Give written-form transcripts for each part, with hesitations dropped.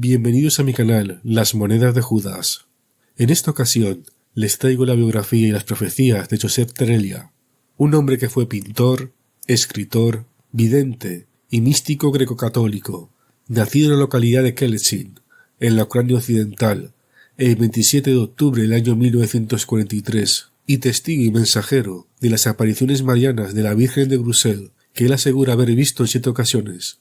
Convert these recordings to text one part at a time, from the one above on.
Bienvenidos a mi canal, Las Monedas de Judas. En esta ocasión, les traigo la biografía y las profecías de Joseph Terelia, un hombre que fue pintor, escritor, vidente y místico greco-católico, nacido en la localidad de Keletsin, en la Ucrania occidental, el 27 de octubre del año 1943, y testigo y mensajero de las apariciones marianas de la Virgen de Bruselas, que él asegura haber visto en 7 ocasiones.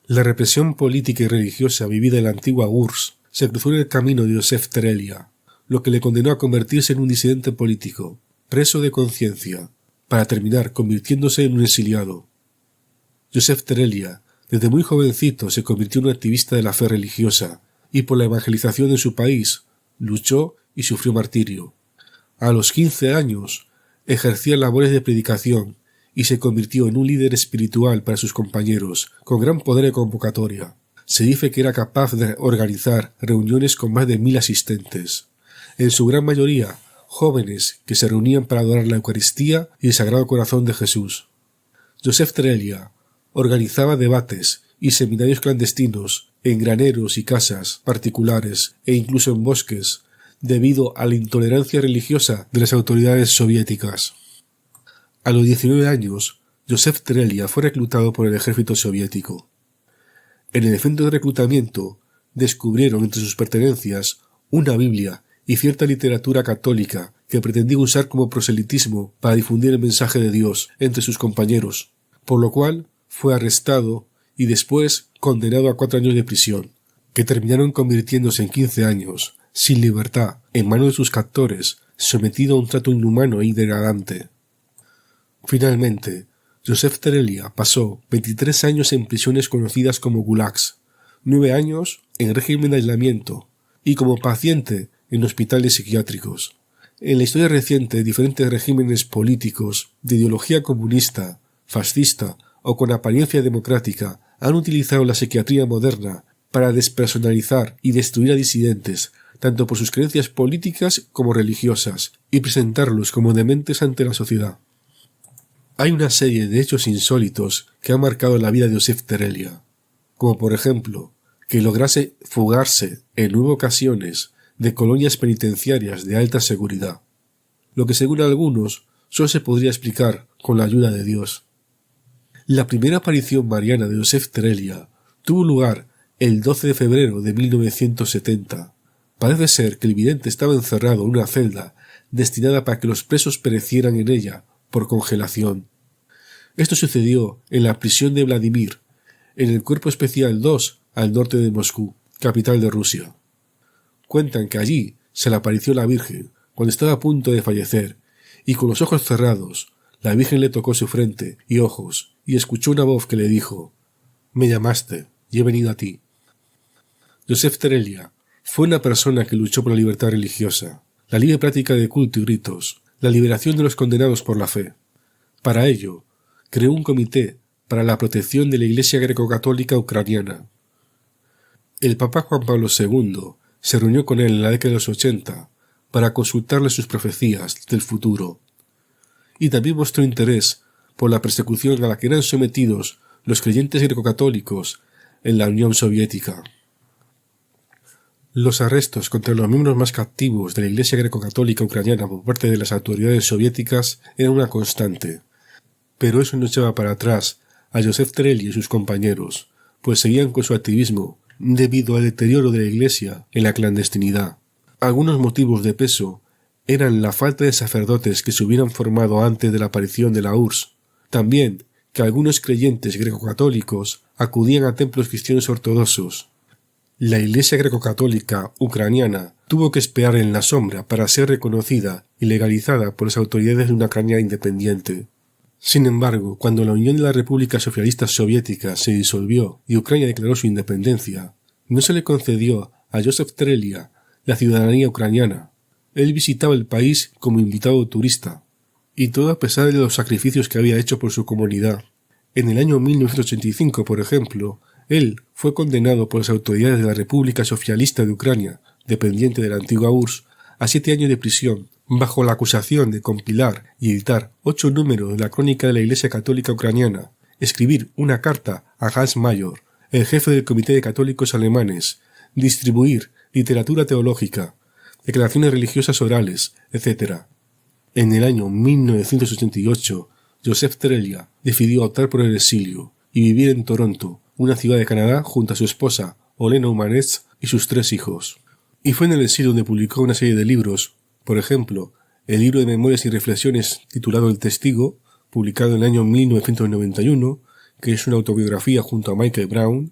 La represión política y religiosa vivida en la antigua URSS se cruzó en el camino de Joseph Terelia, lo que le condenó a convertirse en un disidente político, preso de conciencia, para terminar convirtiéndose en un exiliado. Joseph Terelia, desde muy jovencito, se convirtió en un activista de la fe religiosa y por la evangelización de su país, luchó y sufrió martirio. A los 15 años, ejercía labores de predicación y se convirtió en un líder espiritual para sus compañeros, con gran poder de convocatoria. Se dice que era capaz de organizar reuniones con más de 1000 asistentes, en su gran mayoría jóvenes que se reunían para adorar la Eucaristía y el Sagrado Corazón de Jesús. Joseph Terelia organizaba debates y seminarios clandestinos en graneros y casas particulares e incluso en bosques, debido a la intolerancia religiosa de las autoridades soviéticas. A los 19 años, Joseph Terelia fue reclutado por el ejército soviético. En el centro de reclutamiento descubrieron entre sus pertenencias una Biblia y cierta literatura católica que pretendía usar como proselitismo para difundir el mensaje de Dios entre sus compañeros, por lo cual fue arrestado y después condenado a 4 años de prisión, que terminaron convirtiéndose en 15 años, sin libertad, en manos de sus captores, sometido a un trato inhumano e degradante. Finalmente, Joseph Terelia pasó 23 años en prisiones conocidas como gulags, 9 años en régimen de aislamiento y como paciente en hospitales psiquiátricos. En la historia reciente, diferentes regímenes políticos de ideología comunista, fascista o con apariencia democrática han utilizado la psiquiatría moderna para despersonalizar y destruir a disidentes, tanto por sus creencias políticas como religiosas, y presentarlos como dementes ante la sociedad. Hay una serie de hechos insólitos que han marcado la vida de Joseph Terelia, como por ejemplo, que lograse fugarse en 9 ocasiones de colonias penitenciarias de alta seguridad, lo que según algunos solo se podría explicar con la ayuda de Dios. La primera aparición mariana de Joseph Terelia tuvo lugar el 12 de febrero de 1970. Parece ser que el vidente estaba encerrado en una celda destinada para que los presos perecieran en ella por congelación. Esto sucedió en la prisión de Vladimir, en el Cuerpo Especial 2 al norte de Moscú, capital de Rusia. Cuentan que allí se le apareció la Virgen cuando estaba a punto de fallecer, y con los ojos cerrados, la Virgen le tocó su frente y ojos, y escuchó una voz que le dijo: «Me llamaste, y he venido a ti». Joseph Terelia fue una persona que luchó por la libertad religiosa, la libre práctica de culto y ritos, la liberación de los condenados por la fe. Para ello, creó un comité para la protección de la Iglesia greco-católica ucraniana. El Papa Juan Pablo II se reunió con él en la década de los 80 para consultarle sus profecías del futuro, y también mostró interés por la persecución a la que eran sometidos los creyentes greco-católicos en la Unión Soviética. Los arrestos contra los miembros más activos de la Iglesia greco-católica ucraniana por parte de las autoridades soviéticas eran una constante, pero eso no echaba para atrás a Joseph Terelia y sus compañeros, pues seguían con su activismo debido al deterioro de la Iglesia en la clandestinidad. Algunos motivos de peso eran la falta de sacerdotes que se hubieran formado antes de la aparición de la URSS, también que algunos creyentes greco-católicos acudían a templos cristianos ortodoxos. La Iglesia greco-católica ucraniana tuvo que esperar en la sombra para ser reconocida y legalizada por las autoridades de una Ucrania independiente. Sin embargo, cuando la Unión de las Repúblicas Socialistas Soviéticas se disolvió y Ucrania declaró su independencia, no se le concedió a Joseph Terelia la ciudadanía ucraniana. Él visitaba el país como invitado turista, y todo a pesar de los sacrificios que había hecho por su comunidad. En el año 1985, por ejemplo, él fue condenado por las autoridades de la República Socialista de Ucrania, dependiente de la antigua URSS, a 7 años de prisión, bajo la acusación de compilar y editar 8 números de la Crónica de la Iglesia Católica Ucraniana, escribir una carta a Hans Mayer, el jefe del Comité de Católicos Alemanes, distribuir literatura teológica, declaraciones religiosas orales, etc. En el año 1988, Joseph Terelia decidió optar por el exilio y vivir en Toronto, una ciudad de Canadá, junto a su esposa, Olena Umanets, y sus 3 hijos. Y fue en el exilio donde publicó una serie de libros, por ejemplo, el libro de memorias y reflexiones titulado El Testigo, publicado en el año 1991, que es una autobiografía junto a Michael Brown,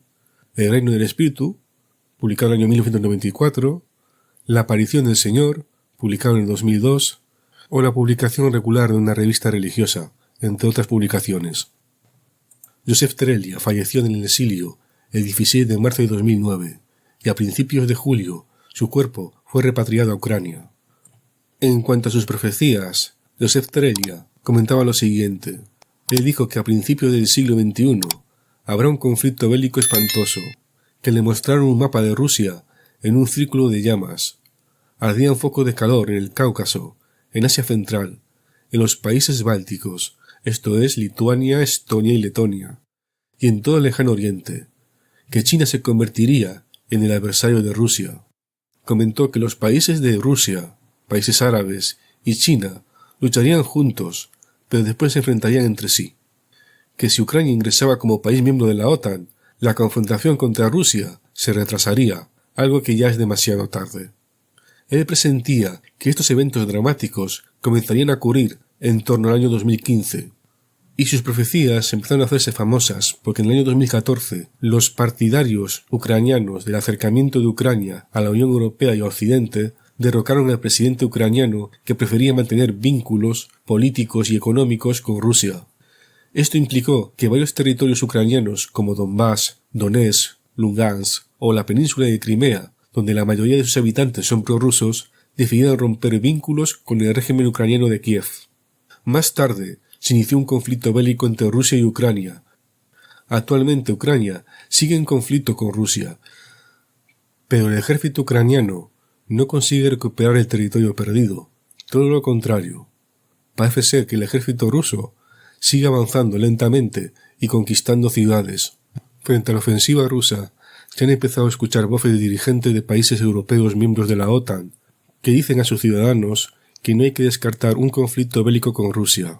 El Reino del Espíritu, publicado en el año 1994, La Aparición del Señor, publicado en el 2002, o la publicación regular de una revista religiosa, entre otras publicaciones. Joseph Terelia falleció en el exilio el 16 de marzo de 2009, y a principios de julio su cuerpo fue repatriado a Ucrania. En cuanto a sus profecías, Joseph Terelia comentaba lo siguiente. Él dijo que a principios del siglo XXI habrá un conflicto bélico espantoso, que le mostraron un mapa de Rusia en un círculo de llamas. Ardían focos de calor en el Cáucaso, en Asia Central, en los países bálticos, esto es Lituania, Estonia y Letonia, y en todo el lejano oriente, que China se convertiría en el adversario de Rusia. Comentó que los países de Rusia, países árabes y China lucharían juntos, pero después se enfrentarían entre sí. Que si Ucrania ingresaba como país miembro de la OTAN, la confrontación contra Rusia se retrasaría, algo que ya es demasiado tarde. Él presentía que estos eventos dramáticos comenzarían a ocurrir en torno al año 2015, y sus profecías empezaron a hacerse famosas porque en el año 2014 los partidarios ucranianos del acercamiento de Ucrania a la Unión Europea y a Occidente derrocaron al presidente ucraniano que prefería mantener vínculos políticos y económicos con Rusia. Esto implicó que varios territorios ucranianos como Donbass, Donetsk, Lugansk o la península de Crimea, donde la mayoría de sus habitantes son prorrusos, decidieron romper vínculos con el régimen ucraniano de Kiev. Más tarde, se inició un conflicto bélico entre Rusia y Ucrania. Actualmente Ucrania sigue en conflicto con Rusia, pero el ejército ucraniano no consigue recuperar el territorio perdido, todo lo contrario. Parece ser que el ejército ruso sigue avanzando lentamente y conquistando ciudades. Frente a la ofensiva rusa, se han empezado a escuchar voces de dirigentes de países europeos miembros de la OTAN que dicen a sus ciudadanos que no hay que descartar un conflicto bélico con Rusia.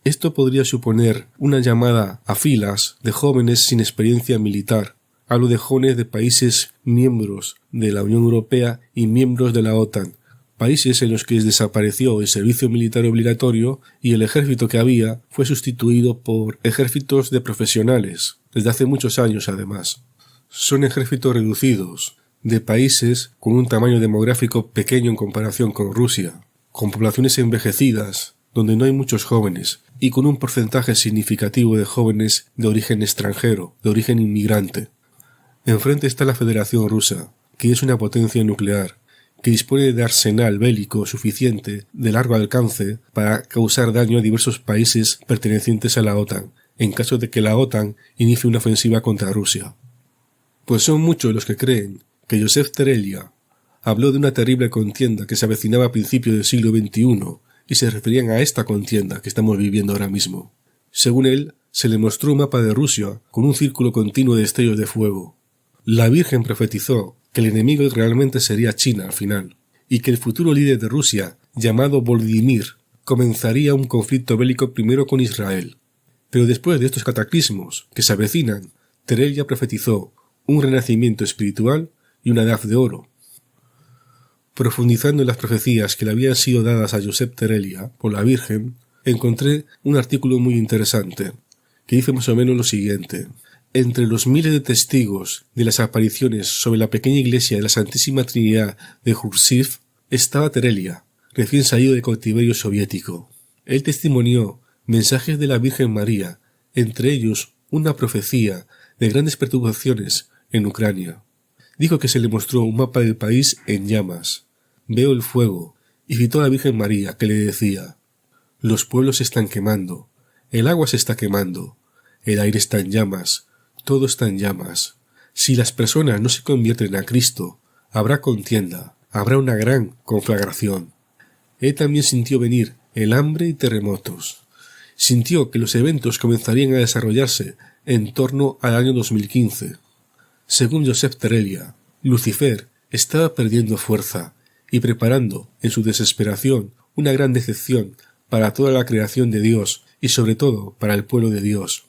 Esto podría suponer una llamada a filas de jóvenes sin experiencia militar. Hablo de jóvenes de países miembros de la Unión Europea y miembros de la OTAN, países en los que desapareció el servicio militar obligatorio y el ejército que había fue sustituido por ejércitos de profesionales, desde hace muchos años además. Son ejércitos reducidos, de países con un tamaño demográfico pequeño en comparación con Rusia, con poblaciones envejecidas, donde no hay muchos jóvenes, y con un porcentaje significativo de jóvenes de origen extranjero, de origen inmigrante. Enfrente está la Federación Rusa, que es una potencia nuclear, que dispone de arsenal bélico suficiente de largo alcance para causar daño a diversos países pertenecientes a la OTAN, en caso de que la OTAN inicie una ofensiva contra Rusia. Pues son muchos los que creen que Joseph Terelia habló de una terrible contienda que se avecinaba a principios del siglo XXI y se referían a esta contienda que estamos viviendo ahora mismo. Según él, se le mostró un mapa de Rusia con un círculo continuo de destellos de fuego. La Virgen profetizó que el enemigo realmente sería China al final, y que el futuro líder de Rusia, llamado Volodymyr, comenzaría un conflicto bélico primero con Israel. Pero después de estos cataclismos que se avecinan, Terelia profetizó un renacimiento espiritual y una edad de oro. Profundizando en las profecías que le habían sido dadas a Joseph Terelia por la Virgen, encontré un artículo muy interesante, que dice más o menos lo siguiente. Entre los miles de testigos de las apariciones sobre la pequeña iglesia de la Santísima Trinidad de Jursiv estaba Terelia, recién salido del cautiverio soviético. Él testimonió mensajes de la Virgen María, entre ellos una profecía de grandes perturbaciones en Ucrania. Dijo que se le mostró un mapa del país en llamas. Veo el fuego, y citó a la Virgen María, que le decía: los pueblos se están quemando, el agua se está quemando, el aire está en llamas, todo está en llamas. Si las personas no se convierten a Cristo, habrá contienda, habrá una gran conflagración. Él también sintió venir el hambre y terremotos. Sintió que los eventos comenzarían a desarrollarse en torno al año 2015. Según Joseph Terelia, Lucifer estaba perdiendo fuerza y preparando, en su desesperación, una gran decepción para toda la creación de Dios y sobre todo para el pueblo de Dios.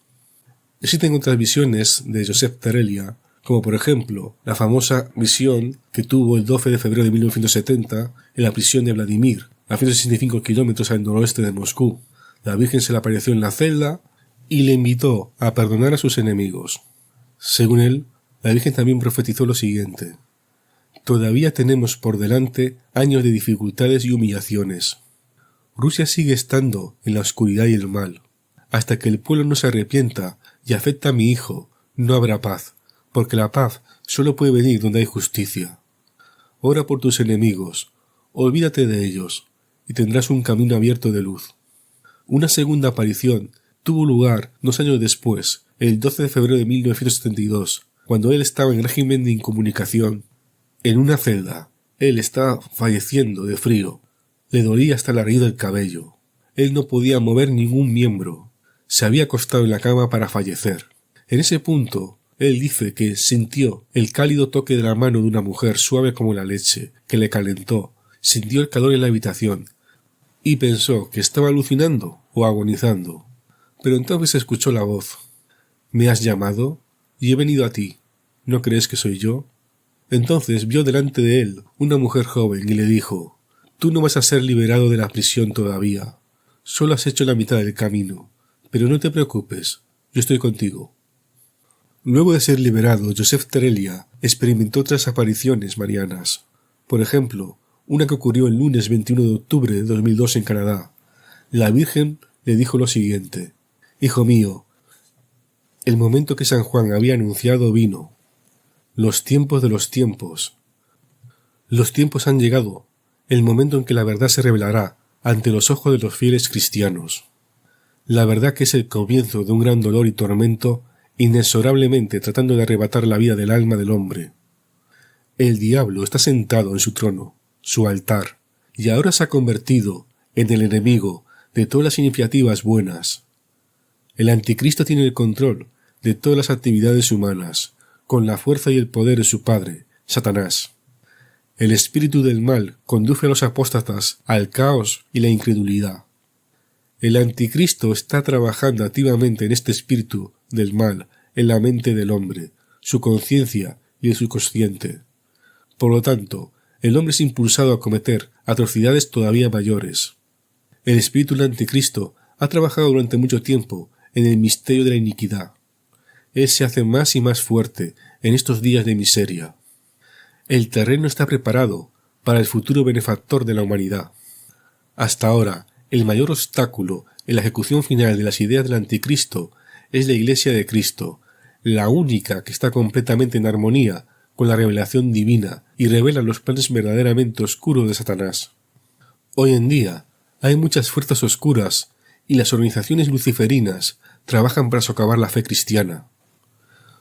Existen otras visiones de Joseph Terelia, como por ejemplo la famosa visión que tuvo el 12 de febrero de 1970 en la prisión de Vladimir, a 165 kilómetros al noroeste de Moscú. La Virgen se le apareció en la celda y le invitó a perdonar a sus enemigos. Según él, la Virgen también profetizó lo siguiente: todavía tenemos por delante años de dificultades y humillaciones. Rusia sigue estando en la oscuridad y el mal. Hasta que el pueblo no se arrepienta y afecta a mi hijo, no habrá paz, porque la paz solo puede venir donde hay justicia. Ora por tus enemigos, olvídate de ellos, y tendrás un camino abierto de luz. Una segunda aparición tuvo lugar 2 años después, el 12 de febrero de 1972, cuando él estaba en régimen de incomunicación. En una celda, él estaba falleciendo de frío. Le dolía hasta la raíz del cabello. Él no podía mover ningún miembro. Se había acostado en la cama para fallecer. En ese punto, él dice que sintió el cálido toque de la mano de una mujer suave como la leche, que le calentó, sintió el calor en la habitación, y pensó que estaba alucinando o agonizando. Pero entonces escuchó la voz: «¿Me has llamado? Y he venido a ti. ¿No crees que soy yo?» Entonces vio delante de él una mujer joven y le dijo: «Tú no vas a ser liberado de la prisión todavía. Solo has hecho la mitad del camino. Pero no te preocupes, yo estoy contigo». Luego de ser liberado, Joseph Terelia experimentó otras apariciones marianas. Por ejemplo, una que ocurrió el lunes 21 de octubre de 2002 en Canadá. La Virgen le dijo lo siguiente: «Hijo mío, el momento que San Juan había anunciado vino. Los tiempos de los tiempos. Los tiempos han llegado, el momento en que la verdad se revelará ante los ojos de los fieles cristianos. La verdad que es el comienzo de un gran dolor y tormento, inexorablemente tratando de arrebatar la vida del alma del hombre. El diablo está sentado en su trono, su altar, y ahora se ha convertido en el enemigo de todas las iniciativas buenas. El anticristo tiene el control de todas las actividades humanas, con la fuerza y el poder de su padre, Satanás. El espíritu del mal conduce a los apóstatas al caos y la incredulidad. El anticristo está trabajando activamente en este espíritu del mal en la mente del hombre, su conciencia y el subconsciente. Por lo tanto, el hombre es impulsado a cometer atrocidades todavía mayores. El espíritu del anticristo ha trabajado durante mucho tiempo en el misterio de la iniquidad. Él se hace más y más fuerte en estos días de miseria. El terreno está preparado para el futuro benefactor de la humanidad. Hasta ahora, el mayor obstáculo en la ejecución final de las ideas del anticristo es la Iglesia de Cristo, la única que está completamente en armonía con la revelación divina y revela los planes verdaderamente oscuros de Satanás. Hoy en día hay muchas fuerzas oscuras y las organizaciones luciferinas trabajan para socavar la fe cristiana.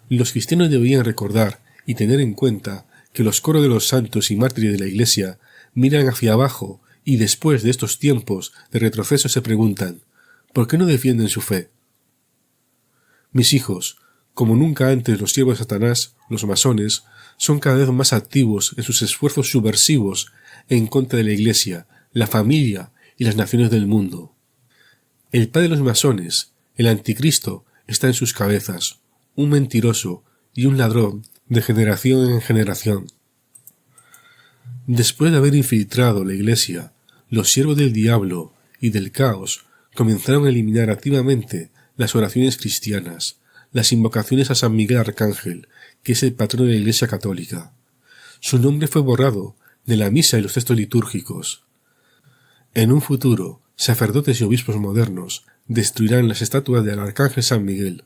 Los cristianos deberían recordar y tener en cuenta que los coros de los santos y mártires de la Iglesia miran hacia abajo y después de estos tiempos de retroceso se preguntan: ¿por qué no defienden su fe? Mis hijos, como nunca antes, los siervos de Satanás, los masones, son cada vez más activos en sus esfuerzos subversivos en contra de la Iglesia, la familia y las naciones del mundo. El padre de los masones, el anticristo, está en sus cabezas, un mentiroso y un ladrón de generación en generación. Después de haber infiltrado la Iglesia, los siervos del diablo y del caos comenzaron a eliminar activamente las oraciones cristianas, las invocaciones a San Miguel Arcángel, que es el patrono de la Iglesia católica. Su nombre fue borrado de la misa y los textos litúrgicos. En un futuro, sacerdotes y obispos modernos destruirán las estatuas del Arcángel San Miguel,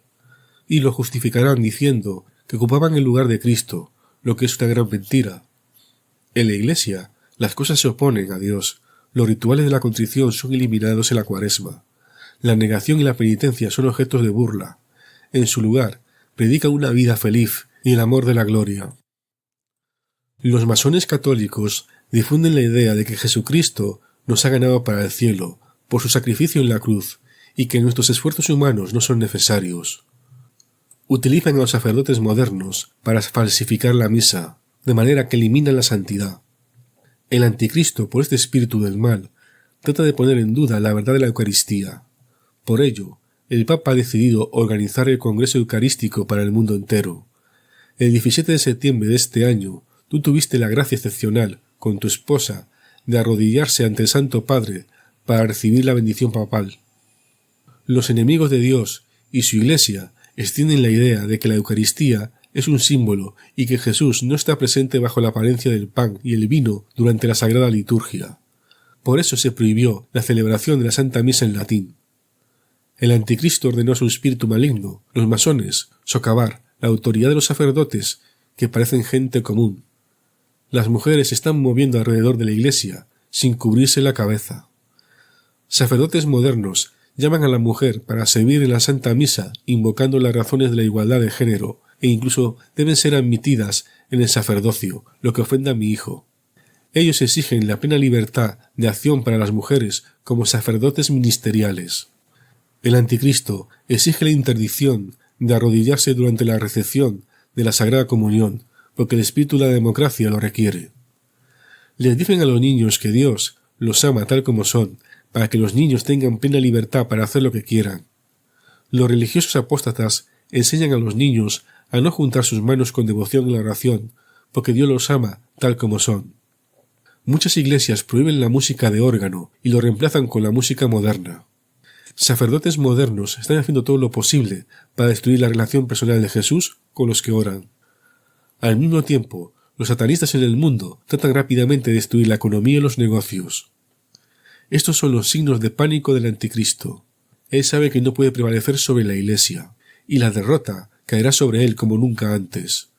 y lo justificarán diciendo que ocupaban el lugar de Cristo, lo que es una gran mentira. En la Iglesia, las cosas se oponen a Dios, los rituales de la contrición son eliminados en la Cuaresma, la negación y la penitencia son objetos de burla. En su lugar, predican una vida feliz y el amor de la gloria. Los masones católicos difunden la idea de que Jesucristo nos ha ganado para el cielo por su sacrificio en la cruz y que nuestros esfuerzos humanos no son necesarios. Utilizan a los sacerdotes modernos para falsificar la misa, de manera que eliminan la santidad. El anticristo, por este espíritu del mal, trata de poner en duda la verdad de la Eucaristía. Por ello, el Papa ha decidido organizar el Congreso Eucarístico para el mundo entero. El 17 de septiembre de este año, tú tuviste la gracia excepcional, con tu esposa, de arrodillarse ante el Santo Padre para recibir la bendición papal. Los enemigos de Dios y su Iglesia extienden la idea de que la Eucaristía es un símbolo y que Jesús no está presente bajo la apariencia del pan y el vino durante la Sagrada Liturgia. Por eso se prohibió la celebración de la Santa Misa en latín. El anticristo ordenó a su espíritu maligno, los masones, socavar la autoridad de los sacerdotes, que parecen gente común. Las mujeres se están moviendo alrededor de la Iglesia, sin cubrirse la cabeza. Sacerdotes modernos llaman a la mujer para servir en la Santa Misa invocando las razones de la igualdad de género e incluso deben ser admitidas en el sacerdocio, lo que ofenda a mi hijo. Ellos exigen la plena libertad de acción para las mujeres como sacerdotes ministeriales. El anticristo exige la interdicción de arrodillarse durante la recepción de la Sagrada Comunión, porque el espíritu de la democracia lo requiere. Les dicen a los niños que Dios los ama tal como son, para que los niños tengan plena libertad para hacer lo que quieran. Los religiosos apóstatas enseñan a los niños a no juntar sus manos con devoción en la oración, porque Dios los ama tal como son. Muchas iglesias prohíben la música de órgano y lo reemplazan con la música moderna. Sacerdotes modernos están haciendo todo lo posible para destruir la relación personal de Jesús con los que oran. Al mismo tiempo, los satanistas en el mundo tratan rápidamente de destruir la economía y los negocios. Estos son los signos de pánico del anticristo. Él sabe que no puede prevalecer sobre la Iglesia, y la derrota caerá sobre él como nunca antes.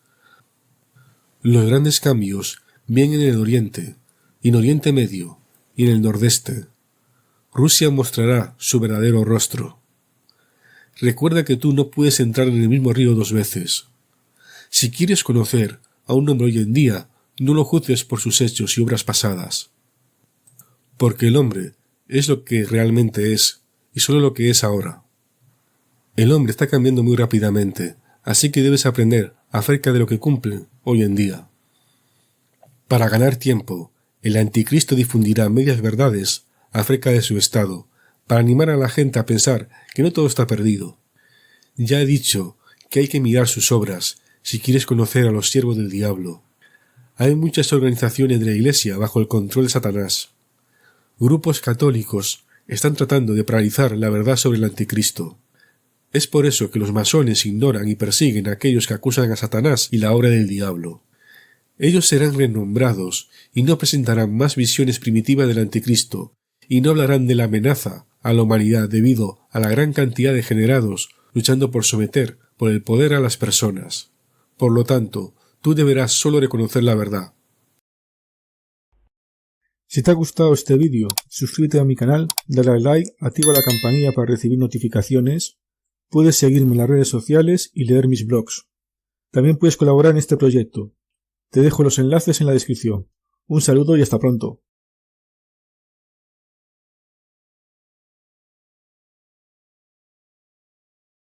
Los grandes cambios vienen en el Oriente, y en Oriente Medio, y en el Nordeste. Rusia mostrará su verdadero rostro. Recuerda que tú no puedes entrar en el mismo río dos veces. Si quieres conocer a un hombre hoy en día, no lo juzgues por sus hechos y obras pasadas. Porque el hombre es lo que realmente es, y solo lo que es ahora. El hombre está cambiando muy rápidamente, así que debes aprender acerca de lo que cumple hoy en día. Para ganar tiempo, el anticristo difundirá medias verdades acerca de su estado, para animar a la gente a pensar que no todo está perdido. Ya he dicho que hay que mirar sus obras si quieres conocer a los siervos del diablo. Hay muchas organizaciones de la Iglesia bajo el control de Satanás. Grupos católicos están tratando de paralizar la verdad sobre el anticristo. Es por eso que los masones ignoran y persiguen a aquellos que acusan a Satanás y la obra del diablo. Ellos serán renombrados y no presentarán más visiones primitivas del anticristo, y no hablarán de la amenaza a la humanidad debido a la gran cantidad de degenerados luchando por someter por el poder a las personas. Por lo tanto, tú deberás solo reconocer la verdad. Si te ha gustado este vídeo, suscríbete a mi canal, dale al like, activa la campanilla para recibir notificaciones, puedes seguirme en las redes sociales y leer mis blogs. También puedes colaborar en este proyecto. Te dejo los enlaces en la descripción. Un saludo y hasta pronto.